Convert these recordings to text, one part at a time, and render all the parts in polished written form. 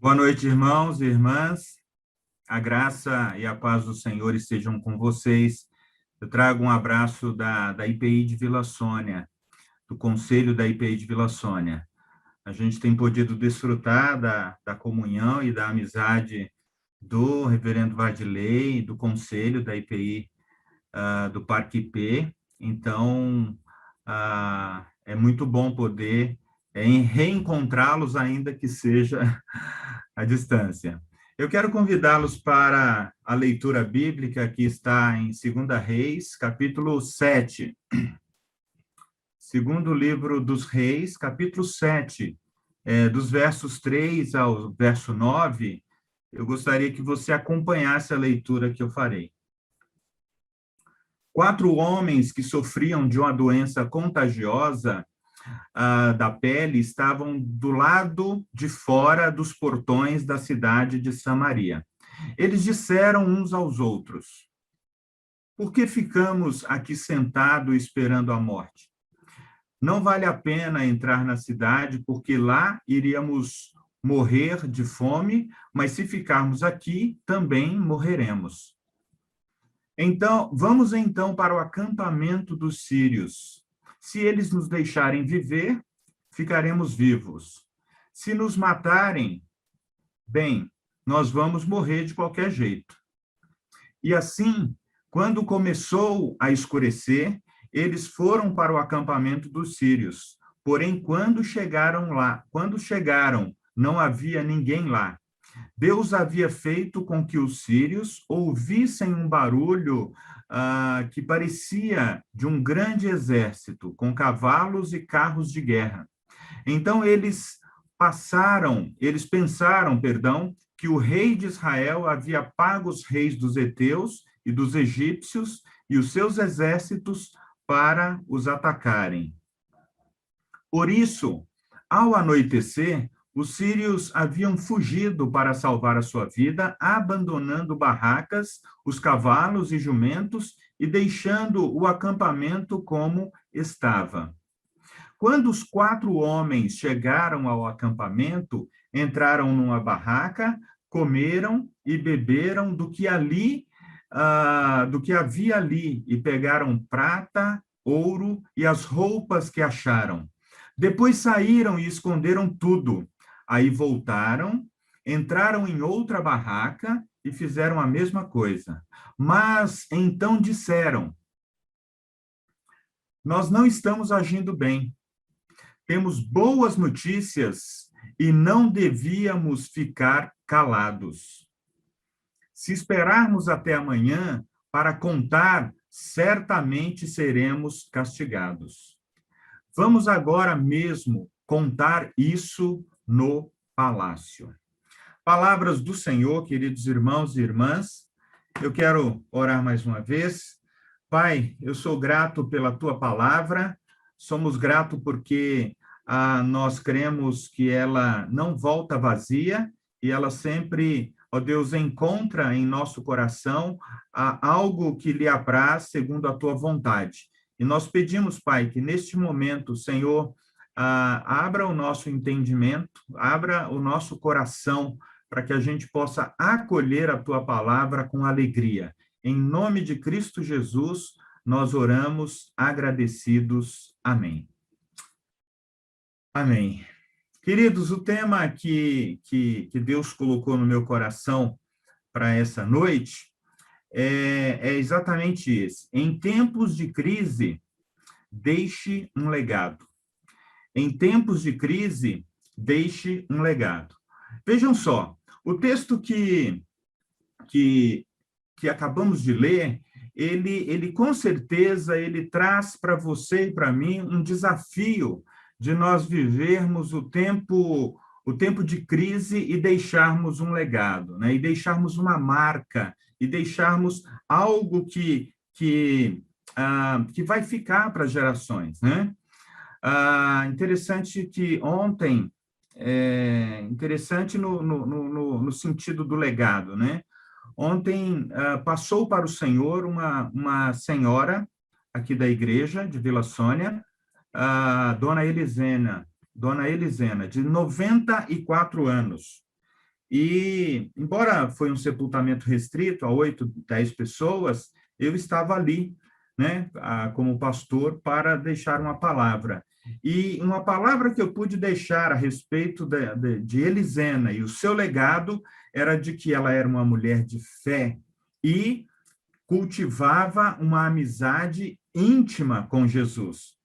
Boa noite, irmãos e irmãs. A graça e a paz do Senhor estejam com vocês. Eu trago um abraço da IPI de Vila Sônia, do Conselho da IPI de Vila Sônia. A gente tem podido desfrutar da comunhão e da amizade do reverendo Vardilei, do Conselho da IPI do Parque IP. Então, é muito bom poder reencontrá-los, ainda que seja à distância. Eu quero convidá-los para a leitura bíblica que está em 2 Reis, capítulo 7. Segundo livro dos Reis, capítulo 7, dos versos 3 ao verso 9, eu gostaria que você acompanhasse a leitura que eu farei. 4 homens que sofriam de uma doença contagiosa da pele estavam do lado de fora dos portões da cidade de Samaria. Eles disseram uns aos outros: por que ficamos aqui sentados esperando a morte? Não vale a pena entrar na cidade, porque lá iríamos morrer de fome, mas se ficarmos aqui, também morreremos. Então, vamos então para o acampamento dos sírios. Se eles nos deixarem viver, ficaremos vivos. Se nos matarem, bem, nós vamos morrer de qualquer jeito. E assim, quando começou a escurecer, eles foram para o acampamento dos sírios. Porém, quando chegaram, não havia ninguém lá. Deus havia feito com que os sírios ouvissem um barulho que parecia de um grande exército, com cavalos e carros de guerra. Então eles pensaram, que o rei de Israel havia pago os reis dos heteus e dos egípcios e os seus exércitos para os atacarem. Por isso, ao anoitecer, os sírios haviam fugido para salvar a sua vida, abandonando barracas, os cavalos e jumentos e deixando o acampamento como estava. Quando os 4 homens chegaram ao acampamento, entraram numa barraca, comeram e beberam do que havia ali, e pegaram prata, ouro e as roupas que acharam. Depois saíram e esconderam tudo. Aí voltaram, entraram em outra barraca e fizeram a mesma coisa. Mas então disseram: nós não estamos agindo bem. Temos boas notícias e não devíamos ficar calados. Se esperarmos até amanhã para contar, certamente seremos castigados. Vamos agora mesmo contar isso no palácio. Palavras do Senhor, queridos irmãos e irmãs. Eu quero orar mais uma vez. Pai, eu sou grato pela tua palavra. Somos gratos porque nós cremos que ela não volta vazia e ela sempre, ó Deus, encontra em nosso coração algo que lhe apraz segundo a tua vontade. E nós pedimos, Pai, que neste momento, Senhor, abra o nosso entendimento, abra o nosso coração para que a gente possa acolher a tua palavra com alegria. Em nome de Cristo Jesus, nós oramos agradecidos. Amém. Amém. Queridos, o tema que Deus colocou no meu coração para essa noite é exatamente esse. Em tempos de crise, deixe um legado. Em tempos de crise, deixe um legado. Vejam só, o texto que acabamos de ler, ele com certeza, ele traz para você e para mim um desafio de nós vivermos o tempo de crise e deixarmos um legado, né? E deixarmos uma marca, e deixarmos algo que vai ficar para gerações, né? Interessante que ontem, interessante no sentido do legado, né? Ontem passou para o Senhor uma senhora aqui da igreja de Vila Sônia, Dona Elisena, de 94 anos. E, embora foi um sepultamento restrito a 8, 10 pessoas, eu estava ali, né, como pastor, para deixar uma palavra. E uma palavra que eu pude deixar a respeito de Elisena e o seu legado era de que ela era uma mulher de fé e cultivava uma amizade íntima com Jesus.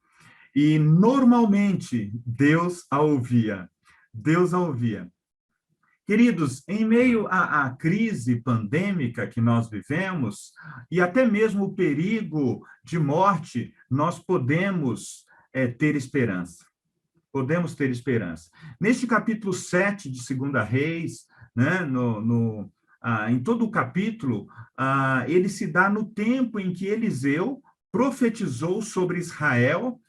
E, normalmente, Deus a ouvia. Deus a ouvia. Queridos, em meio à crise pandêmica que nós vivemos, e até mesmo o perigo de morte, nós podemos ter esperança. Podemos ter esperança. Neste capítulo 7 de 2 Reis, né, em todo o capítulo, ele se dá no tempo em que Eliseu profetizou sobre Israel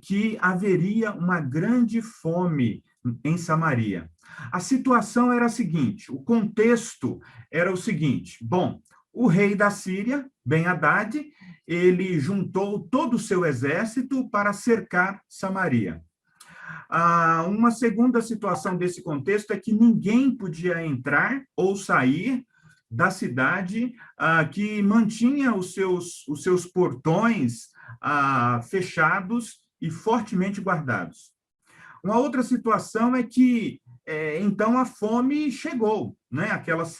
que haveria uma grande fome em Samaria. A situação era a seguinte, o contexto era o seguinte, bom, o rei da Síria, Ben-Hadad, ele juntou todo o seu exército para cercar Samaria. Uma segunda situação desse contexto é que ninguém podia entrar ou sair da cidade que mantinha os seus portões fechados e fortemente guardados. Uma outra situação é que, então, a fome chegou, né?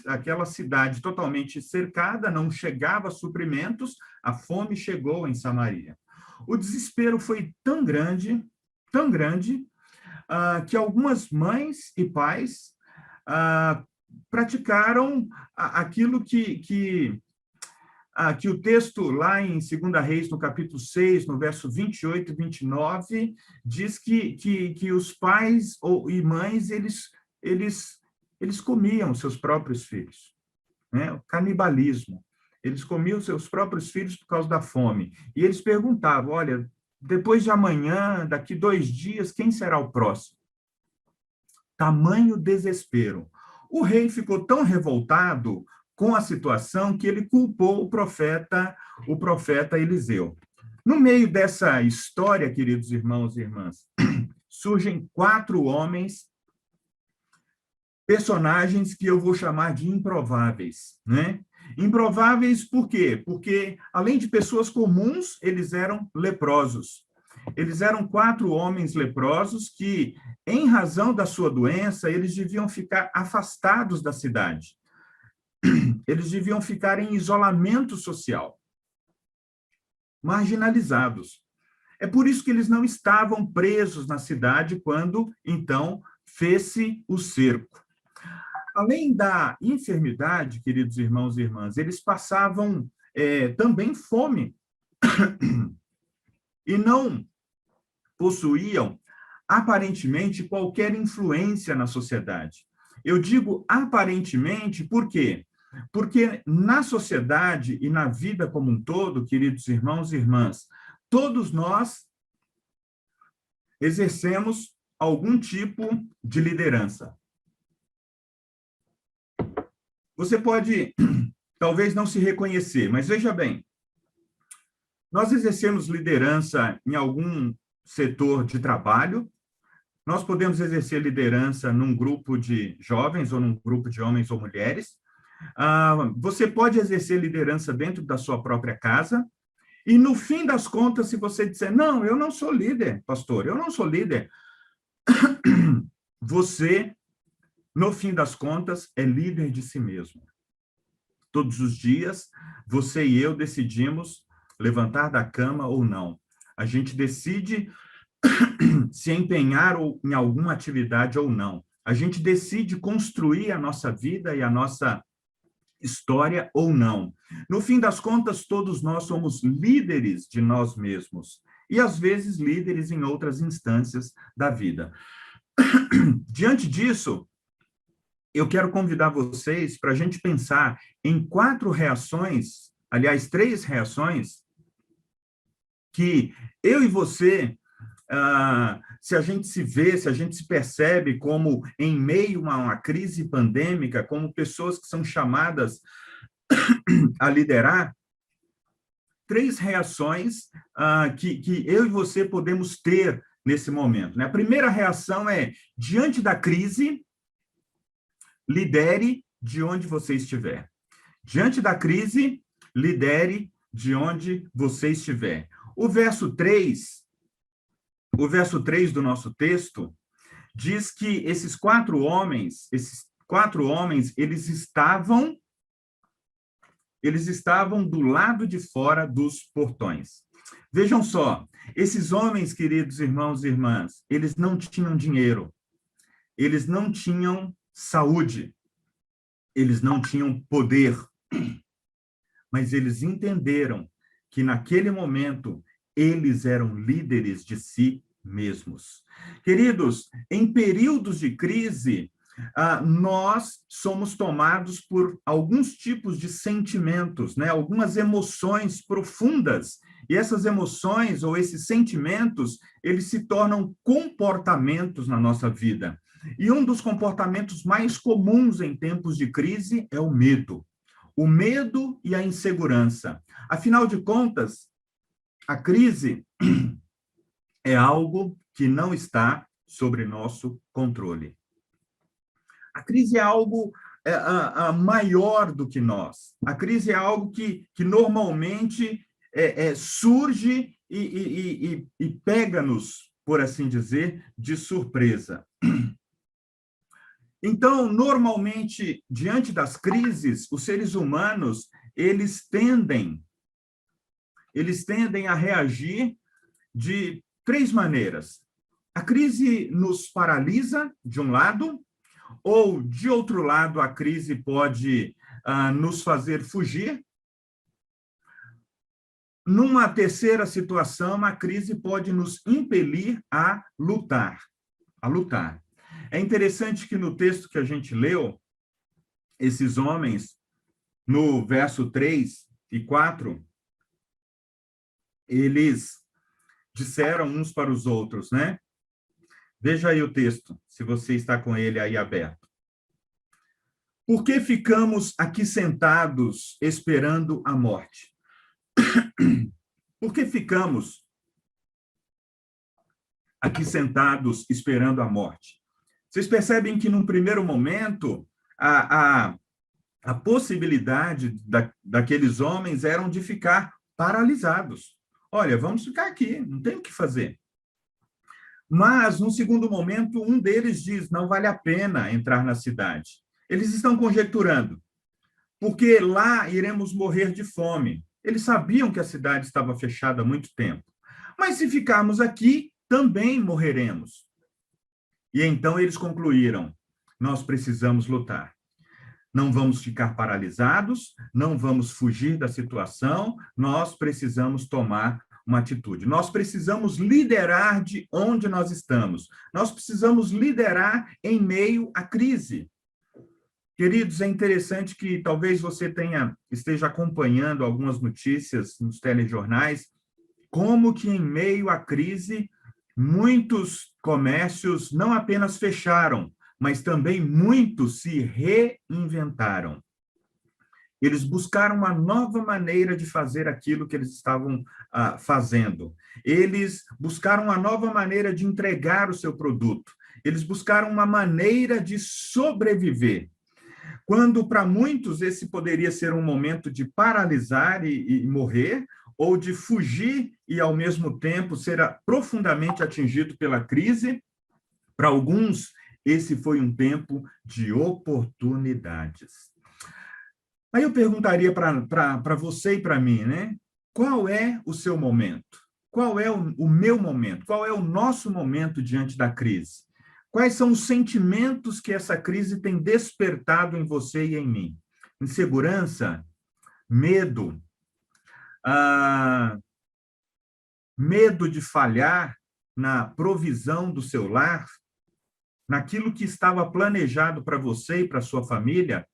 Aquela cidade totalmente cercada, não chegava suprimentos, a fome chegou em Samaria. O desespero foi tão grande, que algumas mães e pais praticaram aquilo que o texto lá em 2 Reis, no capítulo 6, no verso 28 e 29, diz que os pais e mães, eles comiam seus próprios filhos, né? O canibalismo. Eles comiam seus próprios filhos por causa da fome. E eles perguntavam, olha, depois de amanhã, daqui 2 dias, quem será o próximo? Tamanho desespero. O rei ficou tão revoltado com a situação que ele culpou o profeta Eliseu. No meio dessa história, queridos irmãos e irmãs, surgem 4 homens, personagens que eu vou chamar de improváveis, né? Improváveis por quê? Porque, além de pessoas comuns, eles eram leprosos. Eles eram 4 homens leprosos que, em razão da sua doença, eles deviam ficar afastados da cidade. Eles deviam ficar em isolamento social, marginalizados. É por isso que eles não estavam presos na cidade quando, então, fez-se o cerco. Além da enfermidade, queridos irmãos e irmãs, eles passavam também fome e não possuíam, aparentemente, qualquer influência na sociedade. Eu digo aparentemente, por quê? Porque na sociedade e na vida como um todo, queridos irmãos e irmãs, todos nós exercemos algum tipo de liderança. Você pode, talvez, não se reconhecer, mas veja bem, nós exercemos liderança em algum setor de trabalho, nós podemos exercer liderança num grupo de jovens ou num grupo de homens ou mulheres, você pode exercer liderança dentro da sua própria casa, e no fim das contas, se você disser, não, eu não sou líder, pastor, eu não sou líder, você, no fim das contas, é líder de si mesmo. Todos os dias, você e eu decidimos levantar da cama ou não. A gente decide se empenhar em alguma atividade ou não. A gente decide construir a nossa vida e a nossa história ou não. No fim das contas, todos nós somos líderes de nós mesmos e, às vezes, líderes em outras instâncias da vida. Diante disso, eu quero convidar vocês para a gente pensar em 4 reações, aliás, 3 reações, que eu e você, se a gente se vê, se a gente se percebe como em meio a uma crise pandêmica, como pessoas que são chamadas a liderar, 3 reações que eu e você podemos ter nesse momento, né? A primeira reação é, diante da crise, lidere de onde você estiver. Diante da crise, lidere de onde você estiver. O verso 3 do nosso texto diz que esses quatro homens, eles estavam do lado de fora dos portões. Vejam só, esses homens, queridos irmãos e irmãs, eles não tinham dinheiro, eles não tinham saúde, eles não tinham poder, mas eles entenderam que naquele momento eles eram líderes de si mesmos. Queridos, em períodos de crise, nós somos tomados por alguns tipos de sentimentos, né? Algumas emoções profundas, e essas emoções ou esses sentimentos, eles se tornam comportamentos na nossa vida. E um dos comportamentos mais comuns em tempos de crise é o medo. O medo e a insegurança. Afinal de contas, a crise é algo que não está sobre nosso controle. A crise é algo maior do que nós. A crise é algo que normalmente surge e pega-nos, por assim dizer, de surpresa. Então, normalmente, diante das crises, os seres humanos, eles tendem a reagir de três maneiras. A crise nos paralisa, de um lado, ou, de outro lado, a crise pode nos fazer fugir. Numa terceira situação, a crise pode nos impelir a lutar. É interessante que no texto que a gente leu, esses homens, no verso 3 e 4, eles disseram uns para os outros, né? Veja aí o texto, se você está com ele aí aberto. Por que ficamos aqui sentados esperando a morte? Por que ficamos aqui sentados esperando a morte? Vocês percebem que, num primeiro momento, a possibilidade daqueles homens eram de ficar paralisados. Olha, vamos ficar aqui, não tem o que fazer. Mas, num segundo momento, um deles diz, não vale a pena entrar na cidade. Eles estão conjecturando, porque lá iremos morrer de fome. Eles sabiam que a cidade estava fechada há muito tempo. Mas se ficarmos aqui, também morreremos. E então eles concluíram, nós precisamos lutar. Não vamos ficar paralisados, não vamos fugir da situação, nós precisamos tomar uma atitude. Nós precisamos liderar de onde nós estamos. Nós precisamos liderar em meio à crise. Queridos, é interessante que talvez você esteja acompanhando algumas notícias nos telejornais, como que em meio à crise, muitos comércios não apenas fecharam, mas também muitos se reinventaram. Eles buscaram uma nova maneira de fazer aquilo que eles estavam fazendo. Eles buscaram uma nova maneira de entregar o seu produto. Eles buscaram uma maneira de sobreviver. Quando, para muitos, esse poderia ser um momento de paralisar e morrer, ou de fugir e, ao mesmo tempo, ser profundamente atingido pela crise, para alguns, esse foi um tempo de oportunidades. Aí eu perguntaria para você e para mim, né? Qual é o seu momento? Qual é o meu momento? Qual é o nosso momento diante da crise? Quais são os sentimentos que essa crise tem despertado em você e em mim? Insegurança? Medo? Medo de falhar na provisão do seu lar? Naquilo que estava planejado para você e para sua família?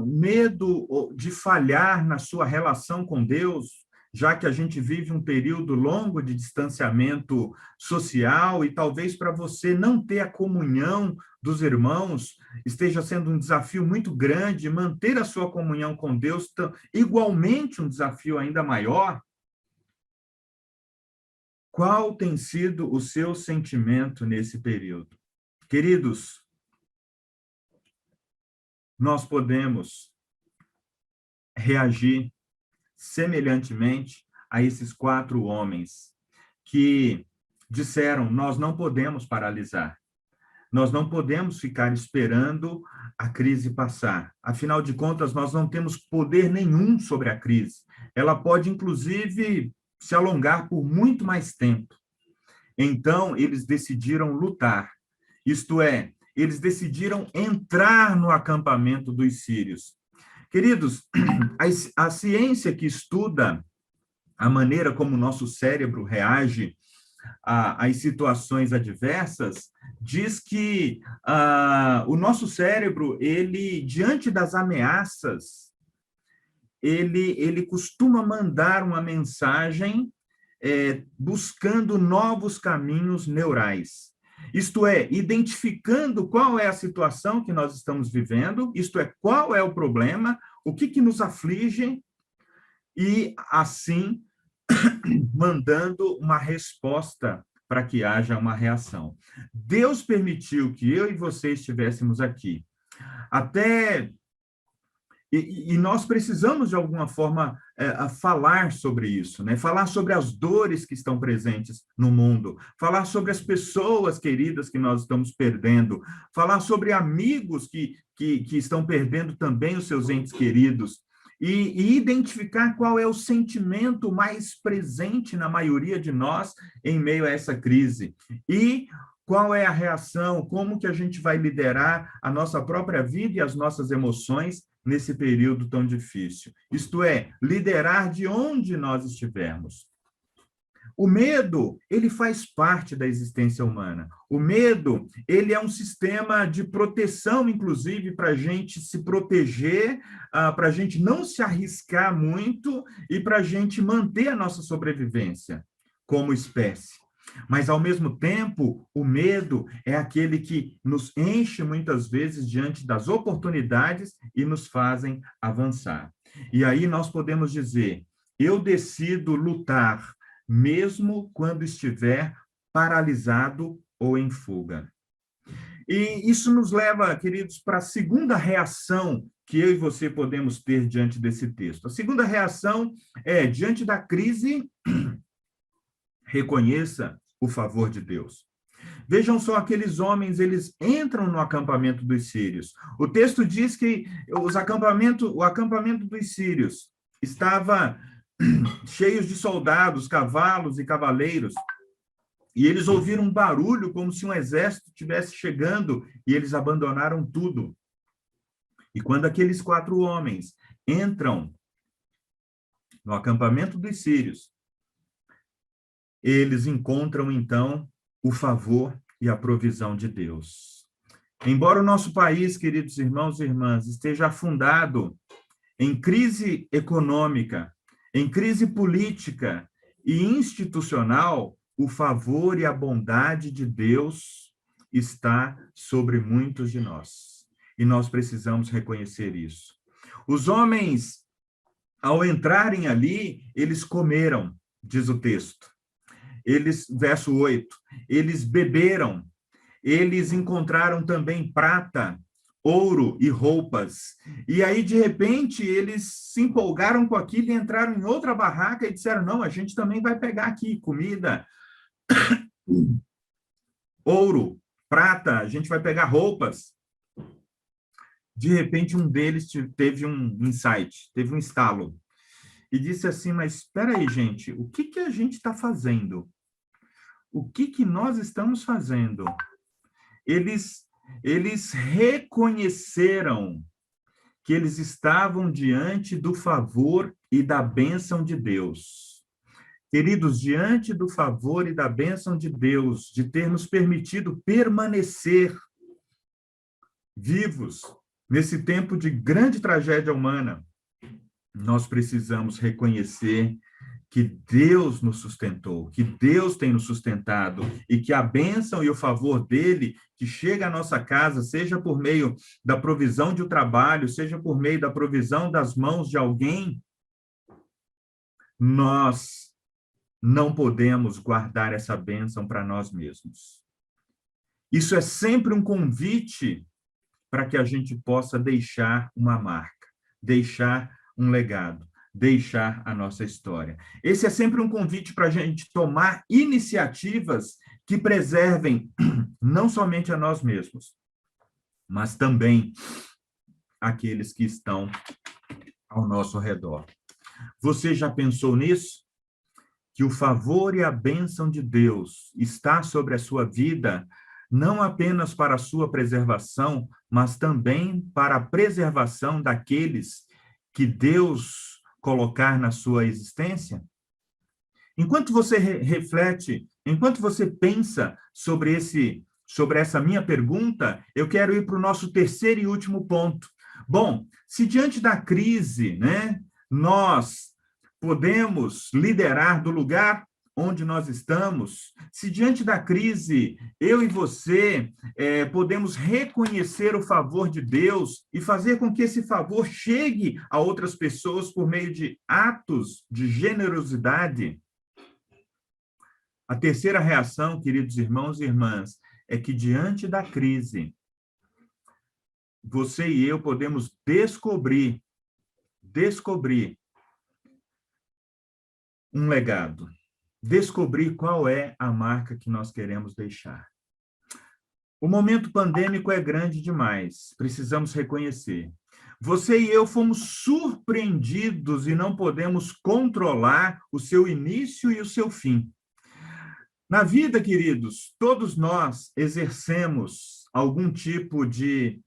Medo de falhar na sua relação com Deus, já que a gente vive um período longo de distanciamento social e talvez para você não ter a comunhão dos irmãos esteja sendo um desafio muito grande, manter a sua comunhão com Deus igualmente um desafio ainda maior. Qual tem sido o seu sentimento nesse período? Queridos, nós podemos reagir semelhantemente a esses 4 homens que disseram: nós não podemos paralisar, nós não podemos ficar esperando a crise passar. Afinal de contas, nós não temos poder nenhum sobre a crise. Ela pode, inclusive, se alongar por muito mais tempo. Então, eles decidiram lutar. Isto é, eles decidiram entrar no acampamento dos sírios. Queridos, a ciência que estuda a maneira como o nosso cérebro reage às situações adversas, diz que o nosso cérebro, ele, diante das ameaças, ele costuma mandar uma mensagem buscando novos caminhos neurais. Isto é, identificando qual é a situação que nós estamos vivendo, isto é, qual é o problema, o que nos aflige, e, assim, mandando uma resposta para que haja uma reação. Deus permitiu que eu e você estivéssemos aqui. E nós precisamos, de alguma forma, falar sobre isso, né? Falar sobre as dores que estão presentes no mundo, falar sobre as pessoas queridas que nós estamos perdendo, falar sobre amigos que estão perdendo também os seus entes queridos, e identificar qual é o sentimento mais presente na maioria de nós em meio a essa crise. E qual é a reação, como que a gente vai liderar a nossa própria vida e as nossas emoções nesse período tão difícil. Isto é, liderar de onde nós estivermos. O medo, ele faz parte da existência humana. O medo, ele é um sistema de proteção, inclusive, para a gente se proteger, para a gente não se arriscar muito e para a gente manter a nossa sobrevivência como espécie. Mas, ao mesmo tempo, o medo é aquele que nos enche muitas vezes diante das oportunidades e nos fazem avançar. E aí nós podemos dizer: eu decido lutar, mesmo quando estiver paralisado ou em fuga. E isso nos leva, queridos, para a segunda reação que eu e você podemos ter diante desse texto. A segunda reação é: diante da crise, reconheça o favor de Deus. Vejam só, aqueles homens, eles entram no acampamento dos sírios. O texto diz que o acampamento dos sírios estava cheio de soldados, cavalos e cavaleiros, e eles ouviram um barulho como se um exército estivesse chegando, e eles abandonaram tudo. E quando aqueles 4 homens entram no acampamento dos sírios, eles encontram, então, o favor e a provisão de Deus. Embora o nosso país, queridos irmãos e irmãs, esteja afundado em crise econômica, em crise política e institucional, o favor e a bondade de Deus está sobre muitos de nós. E nós precisamos reconhecer isso. Os homens, ao entrarem ali, eles comeram, diz o texto. Verso 8, eles beberam, eles encontraram também prata, ouro e roupas. E aí, de repente, eles se empolgaram com aquilo e entraram em outra barraca e disseram: não, a gente também vai pegar aqui comida, ouro, prata, a gente vai pegar roupas. De repente, um deles teve um insight, teve um estalo. E disse assim: mas espera aí, gente, o que a gente está fazendo? O que nós estamos fazendo? Eles reconheceram que eles estavam diante do favor e da bênção de Deus. Queridos, diante do favor e da bênção de Deus, de ter nos permitido permanecer vivos nesse tempo de grande tragédia humana, nós precisamos reconhecer que Deus nos sustentou, que Deus tem nos sustentado, e que a bênção e o favor dele, que chega à nossa casa, seja por meio da provisão de um trabalho, seja por meio da provisão das mãos de alguém, nós não podemos guardar essa bênção para nós mesmos. Isso é sempre um convite para que a gente possa deixar uma marca, deixar um legado, deixar a nossa história. Esse é sempre um convite para a gente tomar iniciativas que preservem não somente a nós mesmos, mas também aqueles que estão ao nosso redor. Você já pensou nisso? Que o favor e a bênção de Deus está sobre a sua vida, não apenas para a sua preservação, mas também para a preservação daqueles que Deus colocar na sua existência? Enquanto você reflete, enquanto você pensa sobre essa minha pergunta, eu quero ir para o nosso terceiro e último ponto. Bom, se diante da crise, né, nós podemos liderar do lugar onde nós estamos, se diante da crise, eu e você podemos reconhecer o favor de Deus e fazer com que esse favor chegue a outras pessoas por meio de atos de generosidade. A terceira reação, queridos irmãos e irmãs, é que diante da crise, você e eu podemos descobrir um legado, descobrir qual é a marca que nós queremos deixar. O momento pandêmico é grande demais, precisamos reconhecer. Você e eu fomos surpreendidos e não podemos controlar o seu início e o seu fim. Na vida, queridos, todos nós exercemos algum tipo de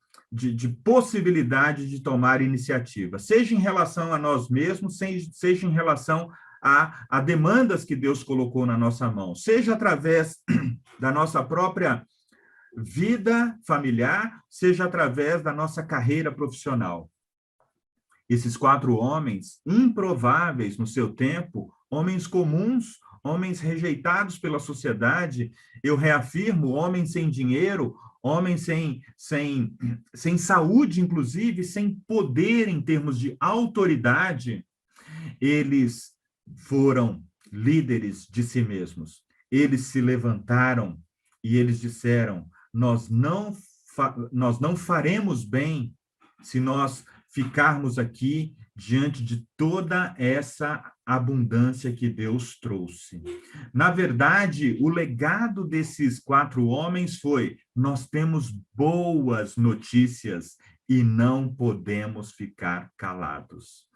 possibilidade de tomar iniciativa, seja em relação a nós mesmos, seja em relação a demandas que Deus colocou na nossa mão, seja através da nossa própria vida familiar, seja através da nossa carreira profissional. Esses 4 homens, improváveis no seu tempo, homens comuns, homens rejeitados pela sociedade, eu reafirmo, homens sem dinheiro, homens sem saúde, inclusive, sem poder em termos de autoridade, eles foram líderes de si mesmos. Eles se levantaram e eles disseram, nós não faremos bem se nós ficarmos aqui diante de toda essa abundância que Deus trouxe. Na verdade, o legado desses 4 homens foi, nós temos boas notícias e não podemos ficar calados.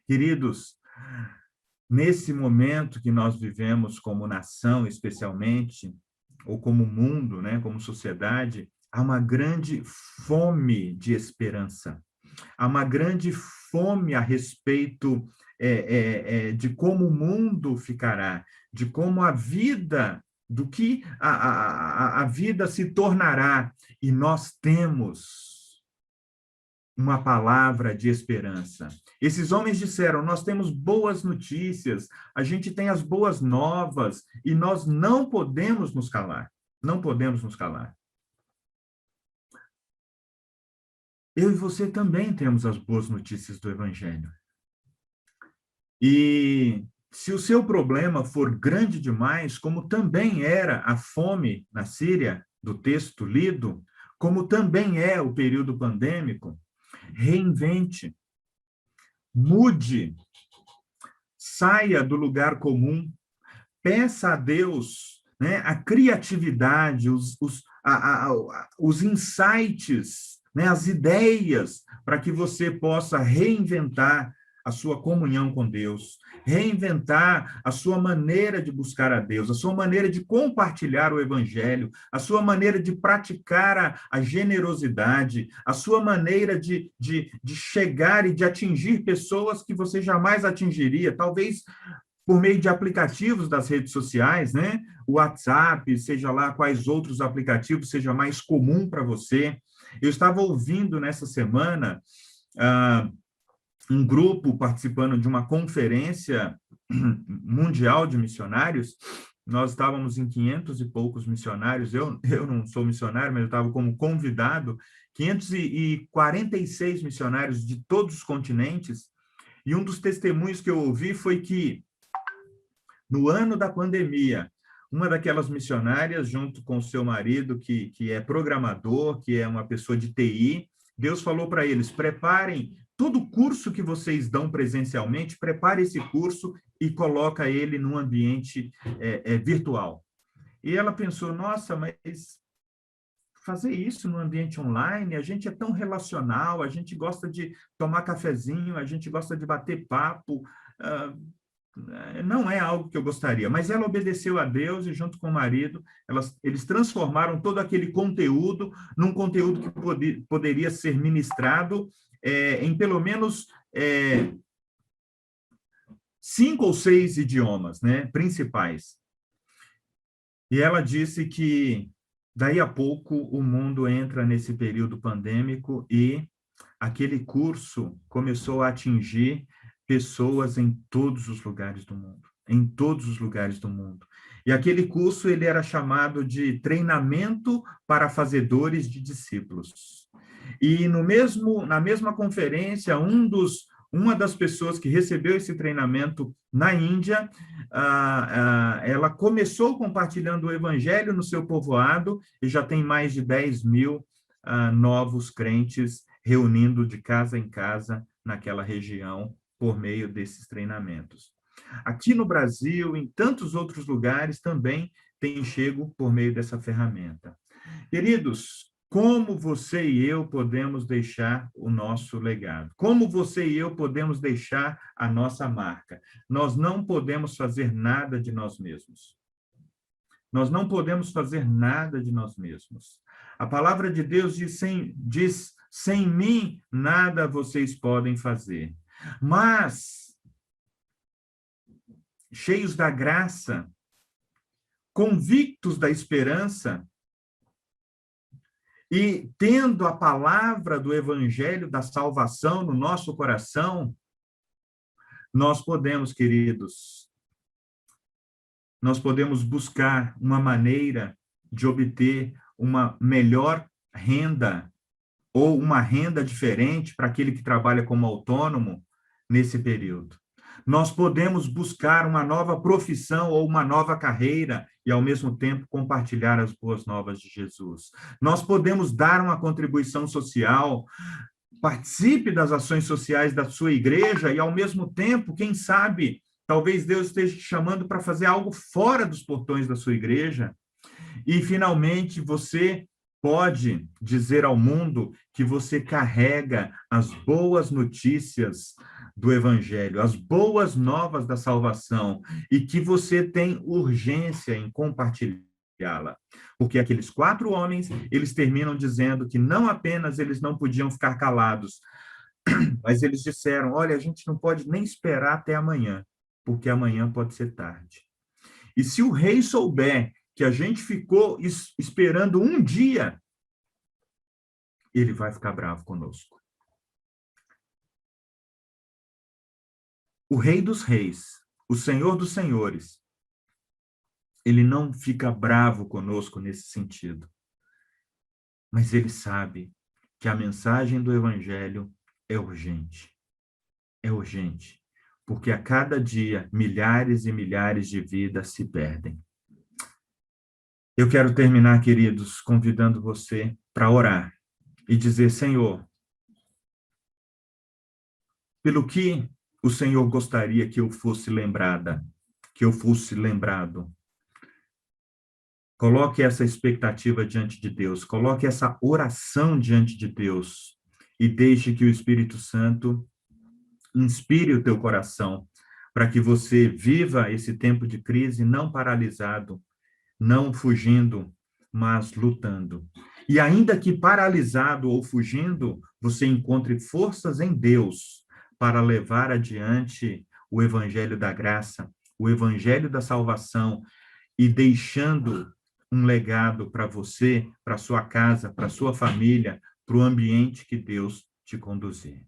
Queridos, nesse momento que nós vivemos como nação, especialmente, ou como mundo, né, como sociedade, há uma grande fome de esperança. Há uma grande fome a respeito de como o mundo ficará, de como a vida, do que a vida se tornará. E nós temos uma palavra de esperança. Esses homens disseram, nós temos boas notícias, a gente tem as boas novas, e nós não podemos nos calar. Não podemos nos calar. Eu e você também temos as boas notícias do Evangelho. E se o seu problema for grande demais, como também era a fome na Síria, do texto lido, como também é o período pandêmico, reinvente, mude, saia do lugar comum, peça a Deus, né, a criatividade, os insights, né, as ideias, para que você possa reinventar a sua comunhão com Deus, reinventar a sua maneira de buscar a Deus, a sua maneira de compartilhar o Evangelho, a sua maneira de praticar a generosidade, a sua maneira de chegar e de atingir pessoas que você jamais atingiria, talvez por meio de aplicativos das redes sociais, né? O WhatsApp, seja lá quais outros aplicativos seja mais comum para você. Eu estava ouvindo nessa semana um grupo participando de uma conferência mundial de missionários. Nós estávamos em 500 e poucos missionários, eu não sou missionário, mas eu estava como convidado, 546 missionários de todos os continentes, e um dos testemunhos que eu ouvi foi que, no ano da pandemia, uma daquelas missionárias, junto com o seu marido, que é programador, que é uma pessoa de TI, Deus falou para eles: preparem todo o curso que vocês dão presencialmente, prepare esse curso e coloca ele num ambiente virtual. E ela pensou: nossa, mas fazer isso no ambiente online, a gente é tão relacional, a gente gosta de tomar cafezinho, a gente gosta de bater papo, não é algo que eu gostaria. Mas ela obedeceu a Deus e, junto com o marido, eles transformaram todo aquele conteúdo num conteúdo que poderia ser ministrado em pelo menos 5 ou 6 idiomas, né, principais. E ela disse que daí a pouco o mundo entra nesse período pandêmico e aquele curso começou a atingir pessoas em todos os lugares do mundo, em todos os lugares do mundo. E aquele curso ele era chamado de treinamento para fazedores de discípulos. E na mesma conferência, uma das pessoas que recebeu esse treinamento na Índia, ela começou compartilhando o evangelho no seu povoado e já tem mais de 10 mil novos crentes reunindo de casa em casa naquela região por meio desses treinamentos. Aqui no Brasil, em tantos outros lugares, também tem chego por meio dessa ferramenta. Queridos, como você e eu podemos deixar o nosso legado? Como você e eu podemos deixar a nossa marca? Nós não podemos fazer nada de nós mesmos. Nós não podemos fazer nada de nós mesmos. A palavra de Deus diz, sem mim, nada vocês podem fazer. Mas, cheios da graça, convictos da esperança, e tendo a palavra do evangelho da salvação no nosso coração, nós podemos, queridos, nós podemos buscar uma maneira de obter uma melhor renda ou uma renda diferente para aquele que trabalha como autônomo nesse período. Nós podemos buscar uma nova profissão ou uma nova carreira e, ao mesmo tempo, compartilhar as boas novas de Jesus. Nós podemos dar uma contribuição social, participe das ações sociais da sua igreja e, ao mesmo tempo, quem sabe, talvez Deus esteja te chamando para fazer algo fora dos portões da sua igreja. E, finalmente, você pode dizer ao mundo que você carrega as boas notícias do Evangelho, as boas novas da salvação, e que você tem urgência em compartilhá-la. Porque aqueles 4 homens, eles terminam dizendo que não apenas eles não podiam ficar calados, mas eles disseram: olha, a gente não pode nem esperar até amanhã, porque amanhã pode ser tarde. E se o rei souber que a gente ficou esperando um dia, ele vai ficar bravo conosco. O Rei dos Reis, o Senhor dos Senhores, ele não fica bravo conosco nesse sentido. Mas ele sabe que a mensagem do Evangelho é urgente. É urgente, porque a cada dia milhares e milhares de vidas se perdem. Eu quero terminar, queridos, convidando você para orar e dizer: Senhor, pelo que o Senhor gostaria que eu fosse lembrada, que eu fosse lembrado. Coloque essa expectativa diante de Deus, coloque essa oração diante de Deus e deixe que o Espírito Santo inspire o teu coração para que você viva esse tempo de crise não paralisado, não fugindo, mas lutando. E ainda que paralisado ou fugindo, você encontre forças em Deus para levar adiante o evangelho da graça, o evangelho da salvação, e deixando um legado para você, para sua casa, para sua família, para o ambiente que Deus te conduzir.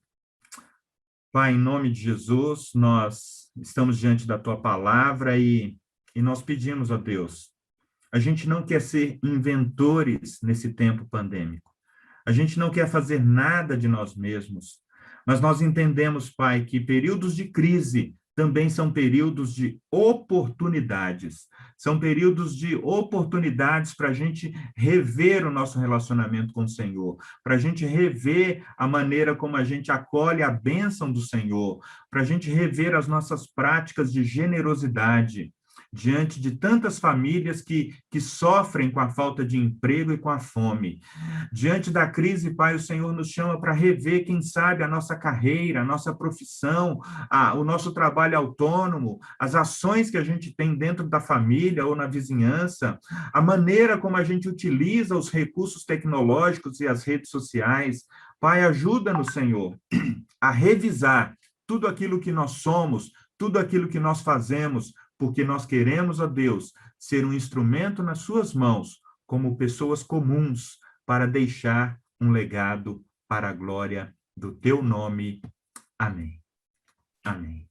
Pai, em nome de Jesus, nós estamos diante da tua palavra e nós pedimos a Deus. A gente não quer ser inventores nesse tempo pandêmico. A gente não quer fazer nada de nós mesmos. Mas nós entendemos, Pai, que períodos de crise também são períodos de oportunidades. São períodos de oportunidades para a gente rever o nosso relacionamento com o Senhor, para a gente rever a maneira como a gente acolhe a bênção do Senhor, para a gente rever as nossas práticas de generosidade, diante de tantas famílias que sofrem com a falta de emprego e com a fome. Diante da crise, Pai, o Senhor nos chama para rever, quem sabe, a nossa carreira, a nossa profissão, o nosso trabalho autônomo, as ações que a gente tem dentro da família ou na vizinhança, a maneira como a gente utiliza os recursos tecnológicos e as redes sociais. Pai, ajuda-nos, Senhor, a revisar tudo aquilo que nós somos, tudo aquilo que nós fazemos, porque nós queremos, ó Deus, ser um instrumento nas suas mãos, como pessoas comuns, para deixar um legado para a glória do teu nome. Amém. Amém.